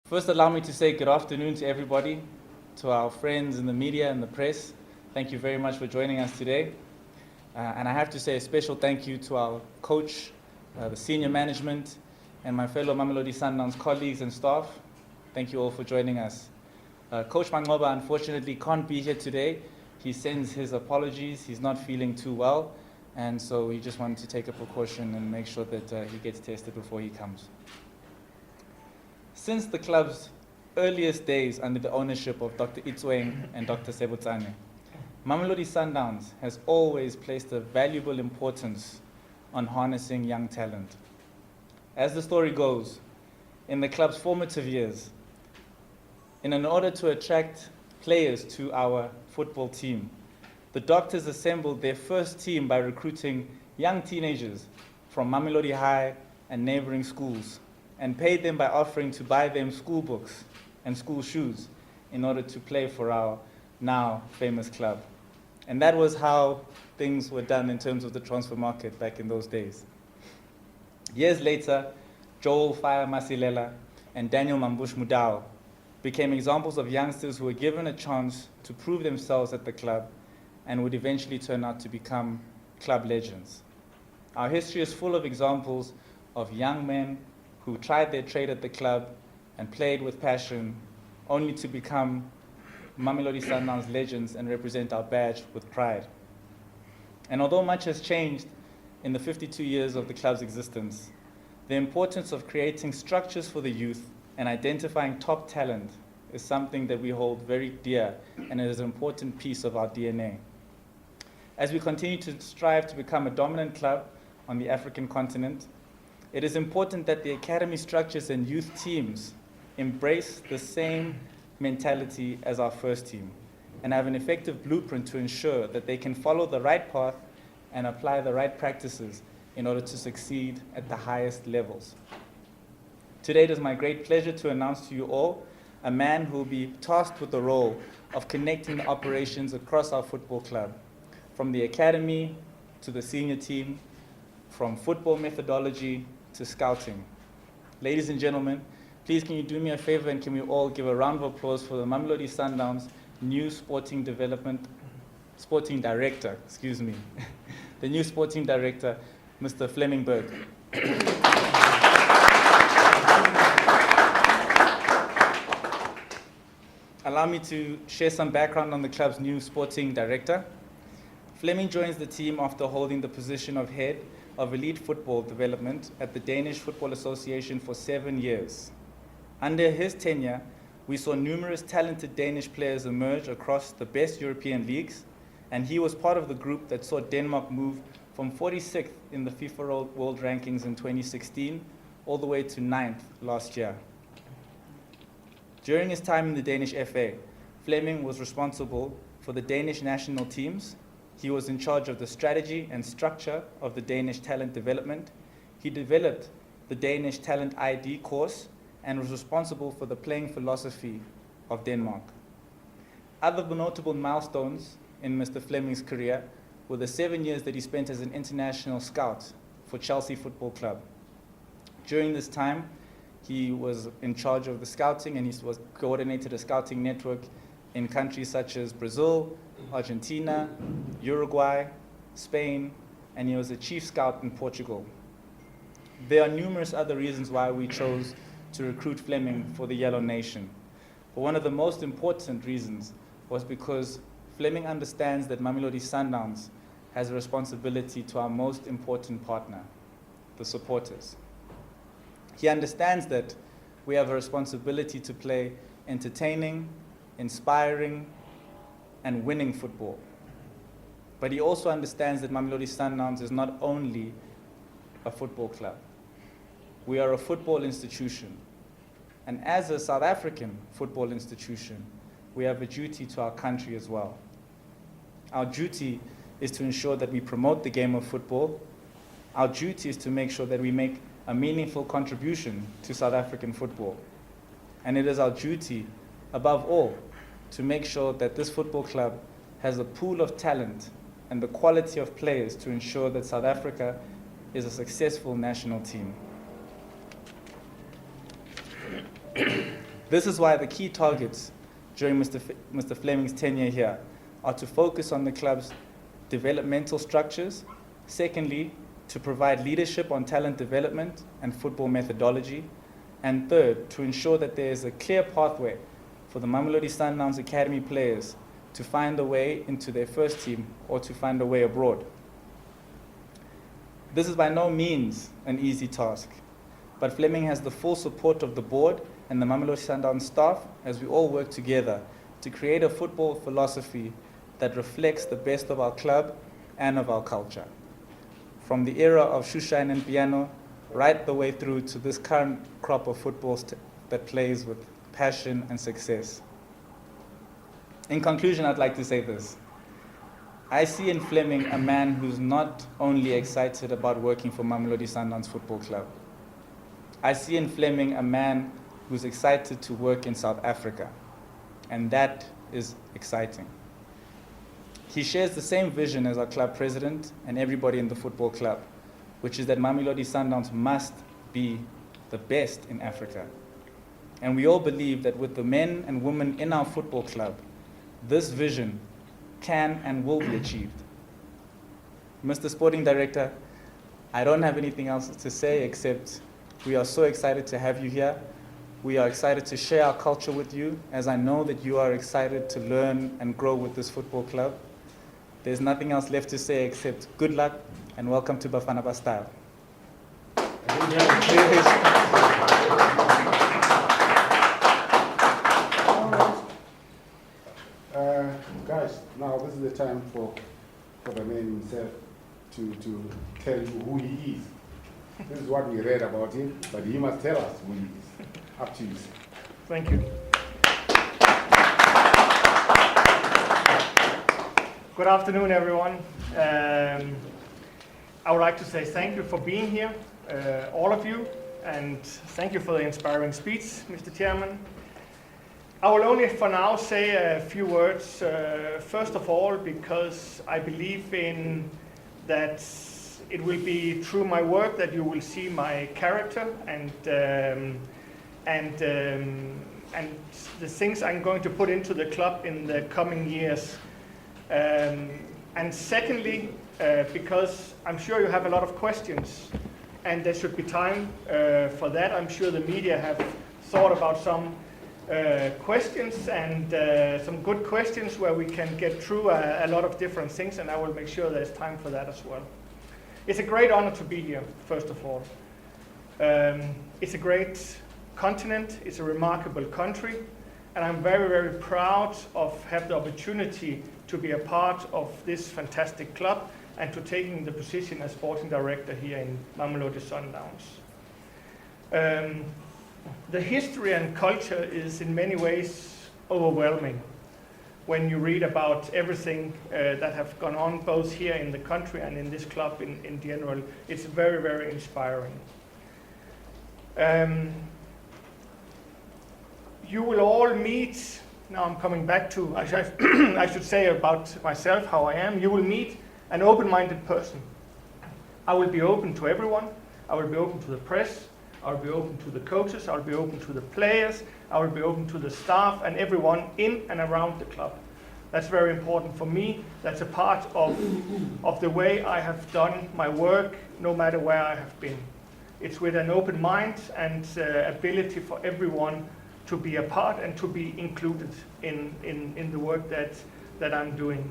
First, allow me to say good afternoon to everybody, to our friends in the media and the press. Thank you very much for joining us today. And I have to say a special thank you to our coach, the senior management, and my fellow Mamelodi Sundowns colleagues and staff. Thank you all for joining us. Coach Mangoba unfortunately can't be here today. He sends his apologies. He's not feeling too well, and so we just wanted to take a precaution and make sure that he gets tested before he comes. Since the club's earliest days under the ownership of Dr. Itsweng and Dr. Sebutsane, Mamelodi Sundowns has always placed a valuable importance on harnessing young talent. As the story goes, in the club's formative years, in order to attract players to our football team, the doctors assembled their first team by recruiting young teenagers from Mamelodi High and neighboring schools, and paid them by offering to buy them school books and school shoes in order to play for our now famous club. And that was how things were done in terms of the transfer market back in those days. Years later, Joel Fire Masilela and Daniel Mambush Mudau became examples of youngsters who were given a chance to prove themselves at the club and would eventually turn out to become club legends. Our history is full of examples of young men who tried their trade at the club and played with passion, only to become Mamelodi Sundowns legends and represent our badge with pride. And although much has changed in the 52 years of the club's existence, the importance of creating structures for the youth and identifying top talent is something that we hold very dear, and it is an important piece of our DNA. As we continue to strive to become a dominant club on the African continent, it is important that the academy structures and youth teams embrace the same mentality as our first team and have an effective blueprint to ensure that they can follow the right path and apply the right practices in order to succeed at the highest levels. Today it is my great pleasure to announce to you all a man who will be tasked with the role of connecting the operations across our football club, from the academy to the senior team, from football methodology to scouting. Ladies and gentlemen, please can you do me a favor and can we all give a round of applause for the Mamelodi Sundowns new sporting director, the new sporting director, Mr. Fleming Berg. Allow me to share some background on the club's new sporting director. Fleming joins the team after holding the position of head of elite football development at the Danish Football Association for 7 years. Under his tenure, we saw numerous talented Danish players emerge across the best European leagues, and he was part of the group that saw Denmark move from 46th in the FIFA World Rankings in 2016 all the way to 9th last year. During his time in the Danish FA, Fleming was responsible for the Danish National teams. He was in charge of the strategy and structure of the Danish Talent Development. He developed the Danish Talent ID course and was responsible for the playing philosophy of Denmark. Other notable milestones in Mr. Fleming's career were the 7 years that he spent as an international scout for Chelsea Football Club. During this time, he was in charge of the scouting and he was coordinated a scouting network in countries such as Brazil, Argentina, Uruguay, Spain, and he was a chief scout in Portugal. There are numerous other reasons why we chose to recruit Fleming for the Yellow Nation. But one of the most important reasons was because Fleming understands that Mamelodi Sundowns has a responsibility to our most important partner, the supporters. He understands that we have a responsibility to play entertaining, inspiring, and winning football. But he also understands that Mamelodi Sundowns is not only a football club. We are a football institution. And as a South African football institution, we have a duty to our country as well. Our duty is to ensure that we promote the game of football. Our duty is to make sure that we make a meaningful contribution to South African football. And it is our duty, above all, to make sure that this football club has a pool of talent and the quality of players to ensure that South Africa is a successful national team. This is why the key targets during Mr. Fleming's tenure here are to focus on the club's developmental structures, secondly, to provide leadership on talent development and football methodology, and third, to ensure that there is a clear pathway for the Mamelodi Sundowns Academy players to find a way into their first team or to find a way abroad. This is by no means an easy task, but Fleming has the full support of the board and the Mamelodi Sundowns staff as we all work together to create a football philosophy that reflects the best of our club and of our culture. From the era of Shushan and piano, right the way through to this current crop of footballs that plays with passion and success. In conclusion, I'd like to say this. I see in Fleming a man who's not only excited about working for Mamelodi Sundowns Football Club. I see in Fleming a man who's excited to work in South Africa, and that is exciting. He shares the same vision as our club president and everybody in the football club, which is that Mamelodi Sundowns must be the best in Africa. And we all believe that with the men and women in our football club, this vision can and will be achieved. Mr. Sporting Director, I don't have anything else to say except we are so excited to have you here. We are excited to share our culture with you, as I know that you are excited to learn and grow with this football club. There's nothing else left to say except good luck and welcome to Bafana Bastyle. Guys, now this is the time for the man himself to tell you who he is. This is what we read about him, but he must tell us who he is. Up to you, sir. Thank you. Good afternoon, everyone. I would like to say thank you for being here, all of you, and thank you for the inspiring speech, Mr. Chairman. I will only for now say a few words, first of all, because I believe in that it will be through my work that you will see my character and the things I'm going to put into the club in the coming years. And secondly, because I'm sure you have a lot of questions, and there should be time for that. I'm sure the media have thought about some questions and some good questions where we can get through a lot of different things, and I will make sure there's time for that as well. It's a great honor to be here, first of all. It's a great continent, it's a remarkable country, and I'm very, very proud of having the opportunity to be a part of this fantastic club and to taking the position as sporting director here in Mamelodi Sundowns. The history and culture is in many ways overwhelming when you read about everything that have gone on both here in the country and in this club in general. It's very, very inspiring. You will all meet, now I'm coming back to, I should say about myself, how I am. You will meet an open-minded person. I will be open to everyone. I will be open to the press. I will be open to the coaches. I will be open to the players. I will be open to the staff and everyone in and around the club. That's very important for me. That's a part of the way I have done my work, no matter where I have been. It's with an open mind and ability for everyone to be a part and to be included in the work that I'm doing.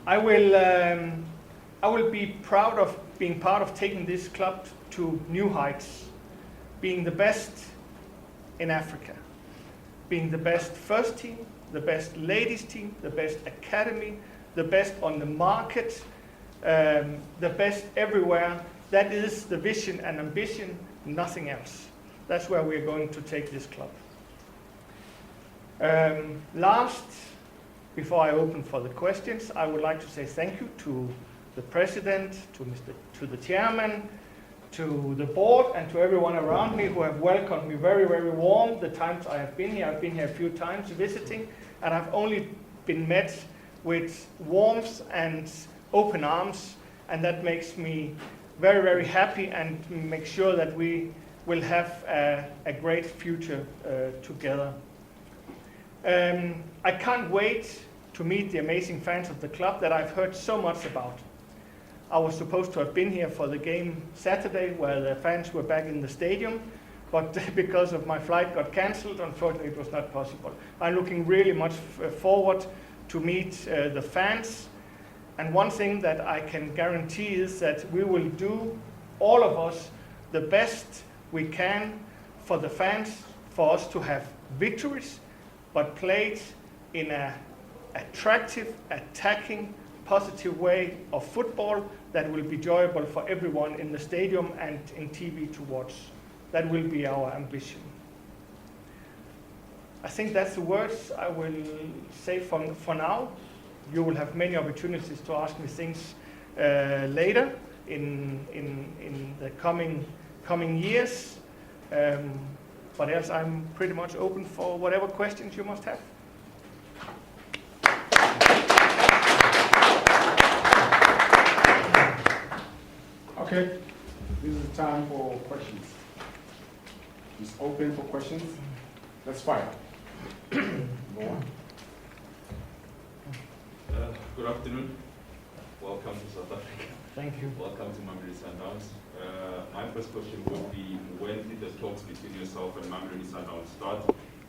I will be proud of being part of taking this club to new heights, being the best in Africa, being the best first team, the best ladies team, the best academy, the best on the market, the best everywhere. That is the vision and ambition, nothing else. That's where we're going to take this club. Last, before I open for the questions, I would like to say thank you to the president, to the chairman, to the board, and to everyone around me who have welcomed me very, very warm the times I have been here. I've been here a few times visiting, and I've only been met with warmth and open arms, and that makes me very, very happy and make sure that we will have a great future together. I can't wait to meet the amazing fans of the club that I've heard so much about. I was supposed to have been here for the game Saturday where the fans were back in the stadium, but because of my flight got cancelled, unfortunately it was not possible. I'm looking really much forward to meet the fans. And one thing that I can guarantee is that we will do, all of us, the best we can for the fans, for us to have victories, but played in an attractive, attacking, positive way of football that will be enjoyable for everyone in the stadium and in TV to watch. That will be our ambition. I think that's the words I will say for now. You will have many opportunities to ask me things later in the coming years. But else I'm pretty much open for whatever questions you must have. Okay, this is the time for questions. It's open for questions. Let's fire. Go on. Good afternoon. Welcome to South Africa. Thank you. Welcome to Mamelodi Sundowns. My first question would be, when did the talks between yourself and Mamelodi Sundowns start?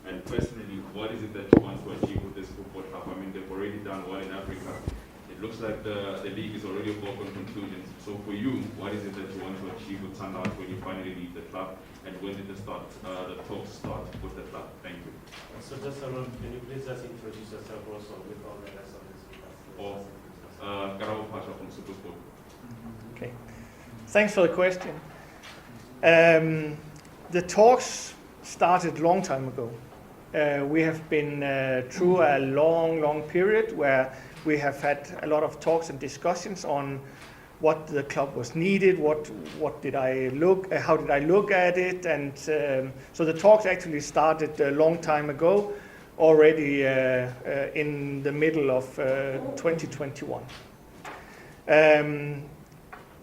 And personally, what is it that you want to achieve with this football club? I mean, they've already done well in Africa. It looks like the league is already a foregone conclusion. So for you, what is it that you want to achieve with Sundowns when you finally leave the club? And when did the talks start with the club? Thank you. So just can you please just introduce yourself also with all the rest of this? Karabo Pasha from Supersport. Okay. Thanks for the question. The talks started a long time ago. We have been through a long period where we have had a lot of talks and discussions on what the club was needed, how did I look at it, and so the talks actually started a long time ago, already in the middle of 2021.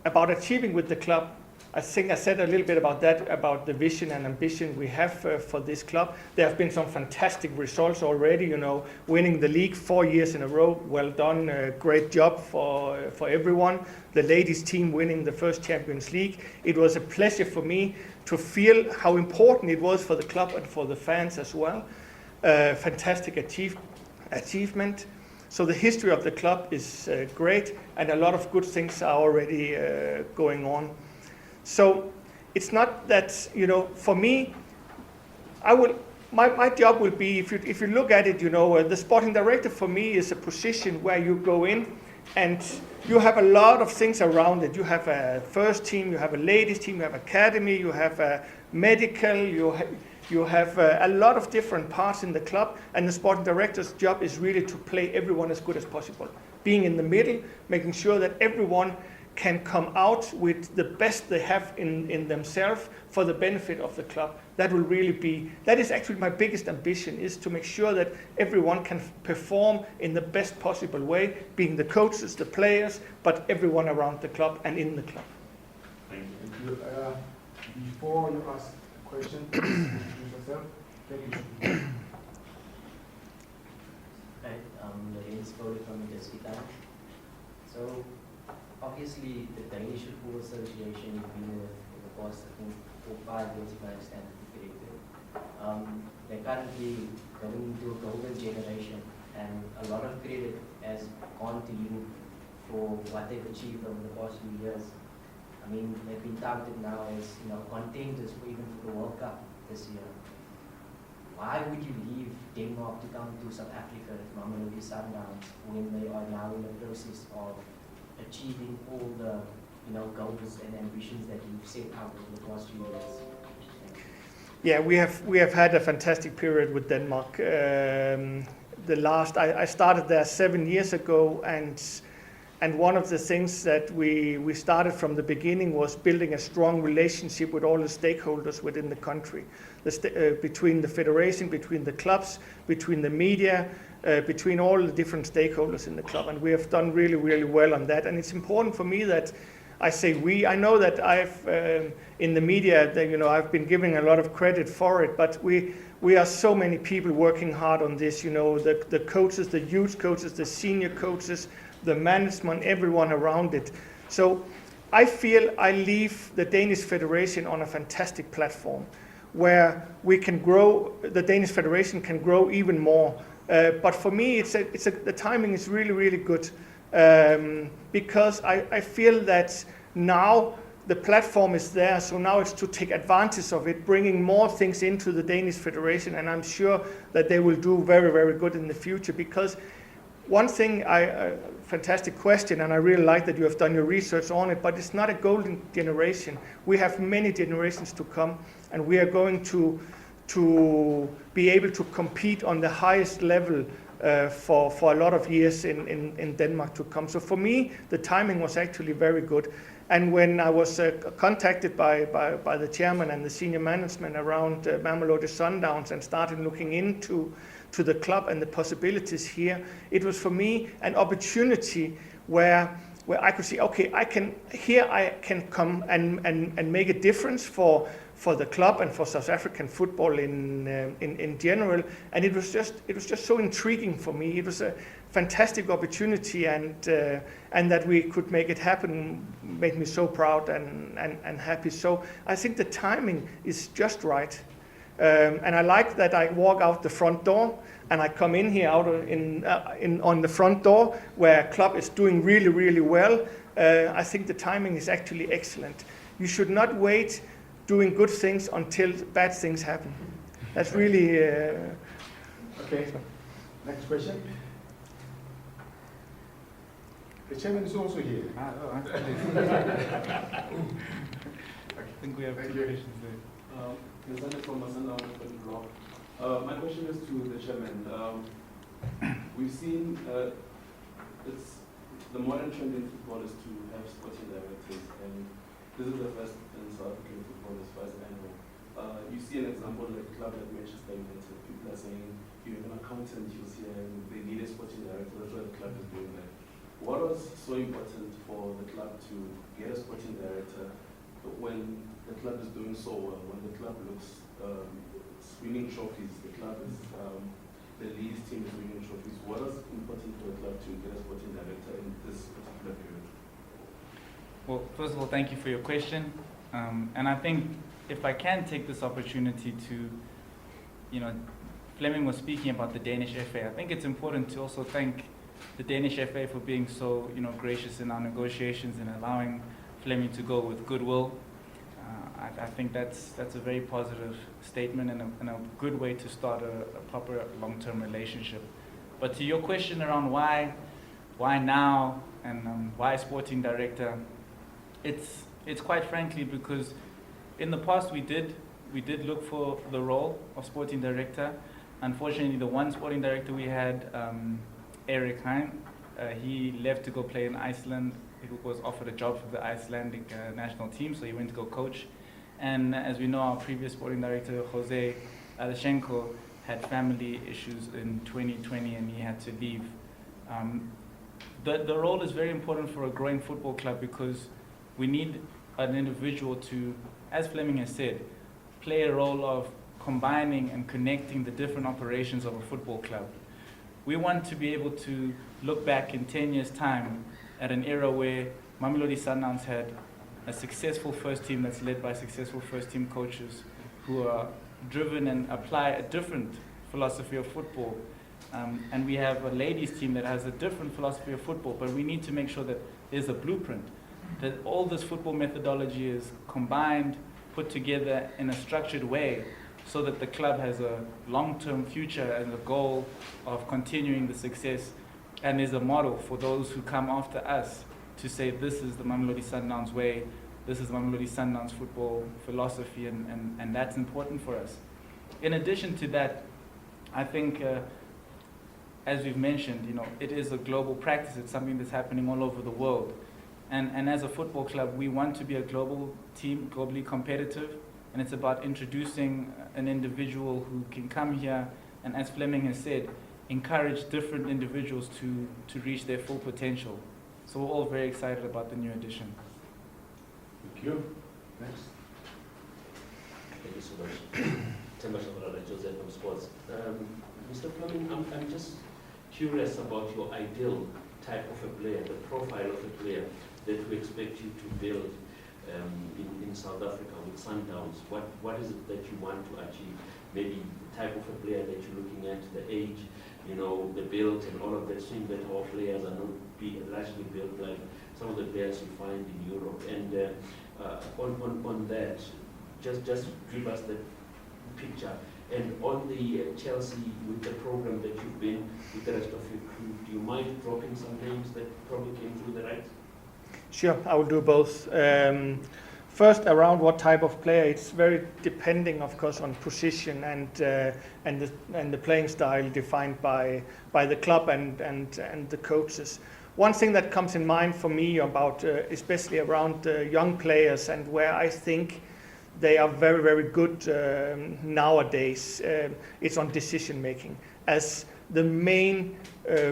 About achieving with the club, I think I said a little bit about that, about the vision and ambition we have for this club. There have been some fantastic results already, you know, winning the league 4 years in a row. Well done, great job for everyone. The ladies team winning the first Champions League. It was a pleasure for me to feel how important it was for the club and for the fans as well. Fantastic achievement. So the history of the club is great, and a lot of good things are already going on. So it's not that, you know, for me, my job will be, if you look at it, you know, the sporting director for me is a position where you go in and you have a lot of things around it. You have a first team, you have a ladies team, you have academy, you have a medical, you have a lot of different parts in the club, and the sporting director's job is really to play everyone as good as possible. Being in the middle, making sure that everyone can come out with the best they have in themselves for the benefit of the club. That is actually my biggest ambition, is to make sure that everyone can perform in the best possible way, being the coaches, the players, but everyone around the club and in the club. Thank you. Thank you. Before you ask a question, please introduce yourself. Thank you. Hi, I'm Lorenz Cody from the Hospital. So, obviously, the Danish Football Association you've been with for the past, I think, 4 or 5 years, if I understand it correctly. They're currently going into a golden generation, and a lot of credit has gone to you for what they've achieved over the past few years. I mean, they've been touted now as, you know, contenders for even for the World Cup this year. Why would you leave Denmark to come to South Africa with Mamelodi Sundowns when they are now in the process of achieving all the, you know, goals and ambitions that you've set out over the past few years? Yeah, we have had a fantastic period with Denmark. I started there 7 years ago, and one of the things that we started from the beginning was building a strong relationship with all the stakeholders within the country, between the federation, between the clubs, between the media, between all the different stakeholders in the club, and we have done really well on that. And it's important for me that I say we. I know that I've in the media that I've been giving a lot of credit for it, but we are so many people working hard on this. The coaches, the youth coaches, the senior coaches, the management, everyone around it. So I feel I leave the Danish Federation on a fantastic platform where we can grow. The Danish Federation can grow even more. But for me, the timing is really, really good. Because I feel that now the platform is there, so now it's to take advantage of it, bringing more things into the Danish Federation, and I'm sure that they will do very, very good in the future. Because one thing, fantastic question, and I really like that you have done your research on it, but it's not a golden generation. We have many generations to come, and we are going to be able to compete on the highest level for a lot of years in Denmark to come. So for me, the timing was actually very good. And when I was contacted by the chairman and the senior management around Mamelodi Sundowns and started looking into the club and the possibilities here, it was for me an opportunity where I could see, okay, I can come and make a difference for the club and for South African football in general, and it was just so intriguing for me. It was a fantastic opportunity, and that we could make it happen made me so proud and happy. So I think the timing is just right, and I like that I walk out the front door and I come in here on the front door where a club is doing really, really well. I think the timing is actually excellent. You should not wait doing good things until bad things happen. That's really... Okay, next question. The chairman is also here. I think we have two questions there. My question is to the chairman. We've seen it's the modern trend in football is to have sporting directors, and this is the first in South African football as far as I know. You see an example like a club like Manchester United. People are saying you have an accountant, you see, and they need a sporting director. That's why the club is doing that. What was so important for the club to get a sporting director when the club is doing so well? When the club looks winning trophies, the club is the lead team is winning trophies. What is important for the club to get a sporting director in this particular period? Well, first of all, thank you for your question. And I think if I can take this opportunity to, Fleming was speaking about the Danish FA. I think it's important to also thank the Danish FA for being so, gracious in our negotiations and allowing Fleming to go with goodwill. I think that's a very positive statement and a good way to start a proper long-term relationship. But to your question around why now and why sporting director, it's quite frankly because in the past we did look for the role of sporting director. Unfortunately, the one sporting director we had, Eric Hein, he left to go play in Iceland. He was offered a job for the Icelandic national team, so he went to go coach. And as we know, our previous sporting director, Jose Aleshenko, had family issues in 2020 and he had to leave. The role is very important for a growing football club because we need an individual to, as Fleming has said, play a role of combining and connecting the different operations of a football club. We want to be able to look back in 10 years' time at an era where Mamelodi Sundowns had a successful first team that's led by successful first team coaches who are driven and apply a different philosophy of football. And we have a ladies team that has a different philosophy of football, but we need to make sure that there's a blueprint, that all this football methodology is combined, put together in a structured way so that the club has a long-term future and a goal of continuing the success and is a model for those who come after us to say this is the Mamelodi Sundowns way, this is Mamelodi Sundowns football philosophy, and that's important for us. In addition to that, I think, as we've mentioned, it is a global practice. It's something that's happening all over the world. And as a football club, we want to be a global team, globally competitive, and it's about introducing an individual who can come here and, as Fleming has said, encourage different individuals to reach their full potential. So we're all very excited about the new addition. Thank you. Next. Thank you so much. Temba Shabalala, Joseph from Sports. Mr. Fleming, I'm just curious about your ideal type of a player, the profile of a player that we expect you to build in South Africa with Sundowns. What is it that you want to achieve? Maybe the type of a player that you're looking at, the age, you know, the build and all of that, seeing that our players are not largely built like some of the players you find in Europe. And on that, just give us the picture. And on the Chelsea, with the program that you've been with the rest of your crew, do you mind dropping some names that probably came through the ranks? Sure, I will do both. First, around what type of player, it's very depending, of course, on position and the playing style defined by the club and the coaches. One thing that comes in mind for me about, especially around young players and where I think they are very, very good nowadays, it's on decision making. As the main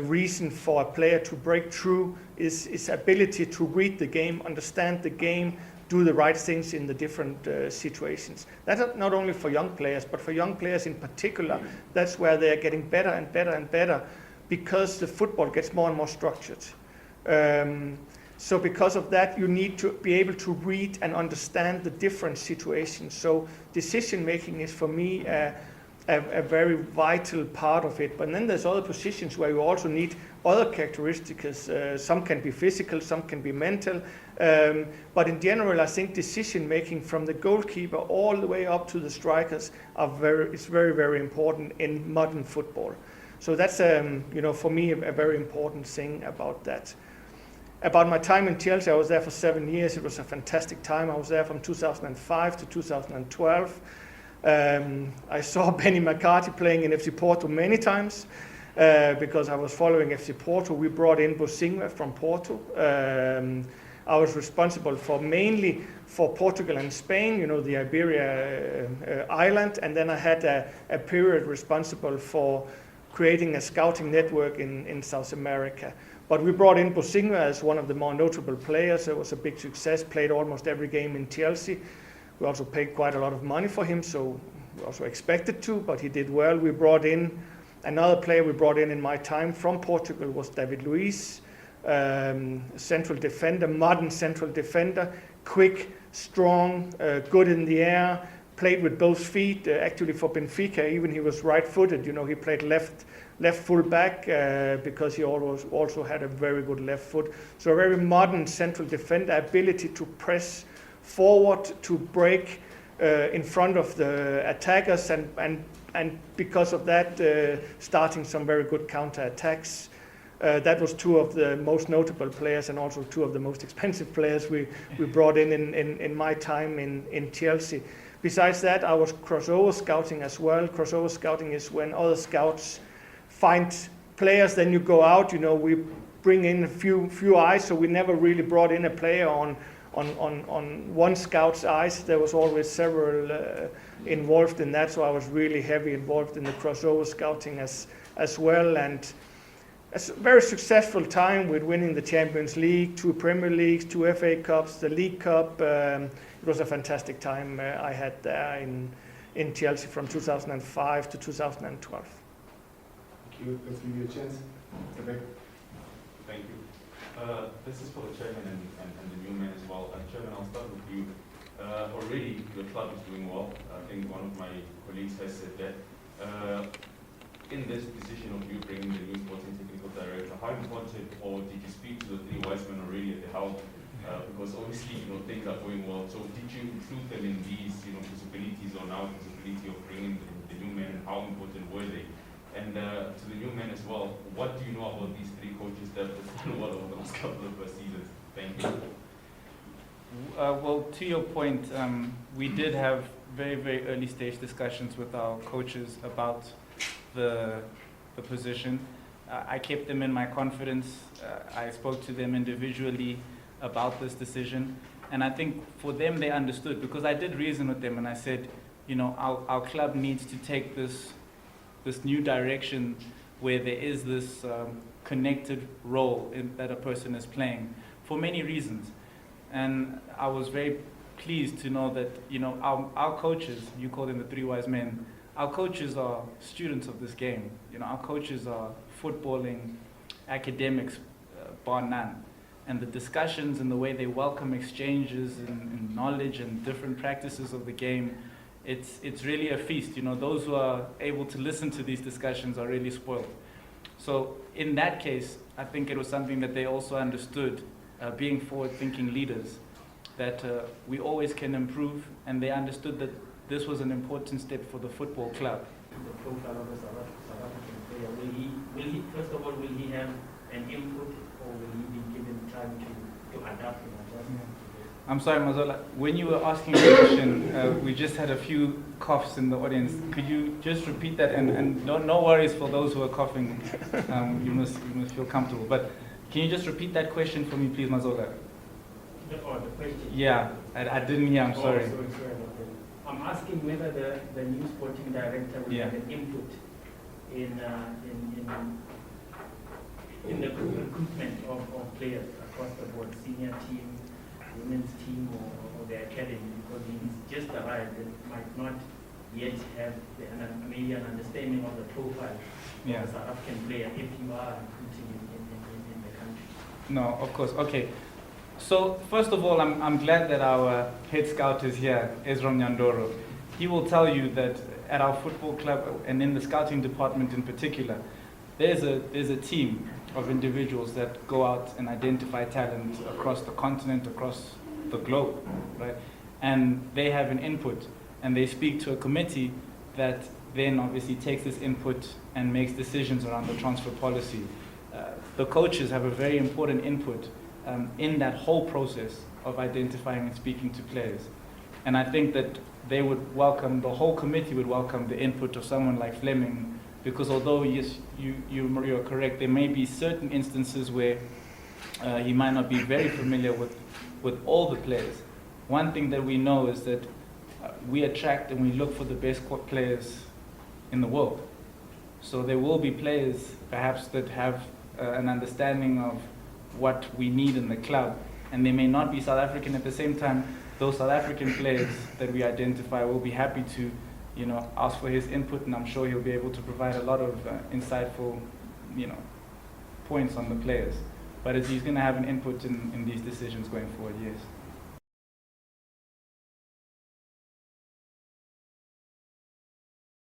reason for a player to break through is ability to read the game, understand the game, do the right things in the different situations. That's not only for young players, but for young players in particular. That's where they are getting better and better and better, because the football gets more and more structured. So because of that, you need to be able to read and understand the different situations. So decision making is for me a very vital part of it. But then there's other positions where you also need other characteristics. Some can be physical, some can be mental. But in general, I think decision making from the goalkeeper all the way up to the strikers is very, very important in modern football. So that's for me a very important thing about that. About my time in Chelsea, I was there for 7 years. It was a fantastic time. I was there from 2005 to 2012. I saw Benny McCarthy playing in FC Porto many times because I was following FC Porto. We brought in Bosingwa from Porto. I was responsible mainly for Portugal and Spain, the Iberia island, and then I had a period responsible for creating a scouting network in South America. But we brought in Bosingwa as one of the more notable players. It was a big success, played almost every game in Chelsea. We also paid quite a lot of money for him, so we also expected to, but he did well. We brought in another player we brought in my time from Portugal was David Luiz, central defender, modern central defender, quick, strong, good in the air, played with both feet. Actually for Benfica, even he was right-footed. He played left full back because he also had a very good left foot. So a very modern central defender, ability to press forward, to break in front of the attackers, and because of that, starting some very good counter-attacks. That was two of the most notable players and also two of the most expensive players we brought in my time in Chelsea. Besides that, I was crossover scouting as well. Crossover scouting is when other scouts find players, then you go out, we bring in a few eyes, so we never really brought in a player on one scout's eyes. There was always several involved in that, so I was really heavy involved in the crossover scouting as well. And it's a very successful time with winning the Champions League, 2 Premier Leagues, 2 FA Cups, the League Cup. It was a fantastic time I had there in Chelsea from 2005 to 2012. Thank you. Let's give you a chance. Rebecca. Thank you. This is for the chairman and the new man as well. Chairman, I'll start with you. Already your club is doing well. I think one of my colleagues has said that. In this decision of you bringing the new sporting technical director, how important, or did you speak to the 3 wise men already at the helm? Because obviously, things are going well. So did you include them in these, possibilities, or now possibility of bringing the new men, and how important were they? And to the new men as well, what do you know about these 3 coaches that have done well over the last couple of seasons? Thank you. Well, to your point, we did have very, very early stage discussions with our coaches about the position. I kept them in my confidence. I spoke to them individually about this decision. And I think for them, they understood, because I did reason with them and I said, our club needs to take this new direction where there is this connected role that a person is playing for many reasons. And I was very pleased to know that, you know, our coaches, you call them the three wise men, our coaches are students of this game. You know, our coaches are footballing academics, bar none. And the discussions and the way they welcome exchanges and knowledge and different practices of the game, it's really a feast. You know, those who are able to listen to these discussions are really spoiled. So in that case, I think it was something that they also understood, being forward-thinking leaders, that we always can improve, and they understood that this was an important step for the football club. The profile of the South African player, will he, first of all, will he have an input, or will he be given time to adapt and adjust? I'm sorry, Mazola, when you were asking the question, we just had a few coughs in the audience. Could you just repeat that? And no worries for those who are coughing. You must feel comfortable. But can you just repeat that question for me, please, Mazola? The question? Yeah, I didn't hear, I'm sorry. Sorry about that. I'm asking whether the new sporting director will have an input in the recruitment of players across the board, senior team, women's team, or the academy, because he's just arrived and might not yet have maybe an understanding of the profile of the South African player if you are recruiting in the country. No, of course. Okay. So first of all, I'm glad that our head scout is here, Ezra Nyandoro. He will tell you that at our football club and in the scouting department in particular, there's a team of individuals that go out and identify talent across the continent, across the globe, right? And they have an input, and they speak to a committee that then obviously takes this input and makes decisions around the transfer policy. The coaches have a very important input in that whole process of identifying and speaking to players. And I think that they would welcome, the whole committee would welcome the input of someone like Fleming, because although yes, you're correct, there may be certain instances where he might not be very familiar with all the players. One thing that we know is that we attract and we look for the best players in the world. So there will be players perhaps that have an understanding of what we need in the club, and they may not be South African. At the same time, those South African players that we identify will be happy to, you know, ask for his input, and I'm sure he'll be able to provide a lot of insightful, you know, points on the players. But he's going to have an input in these decisions going forward, yes.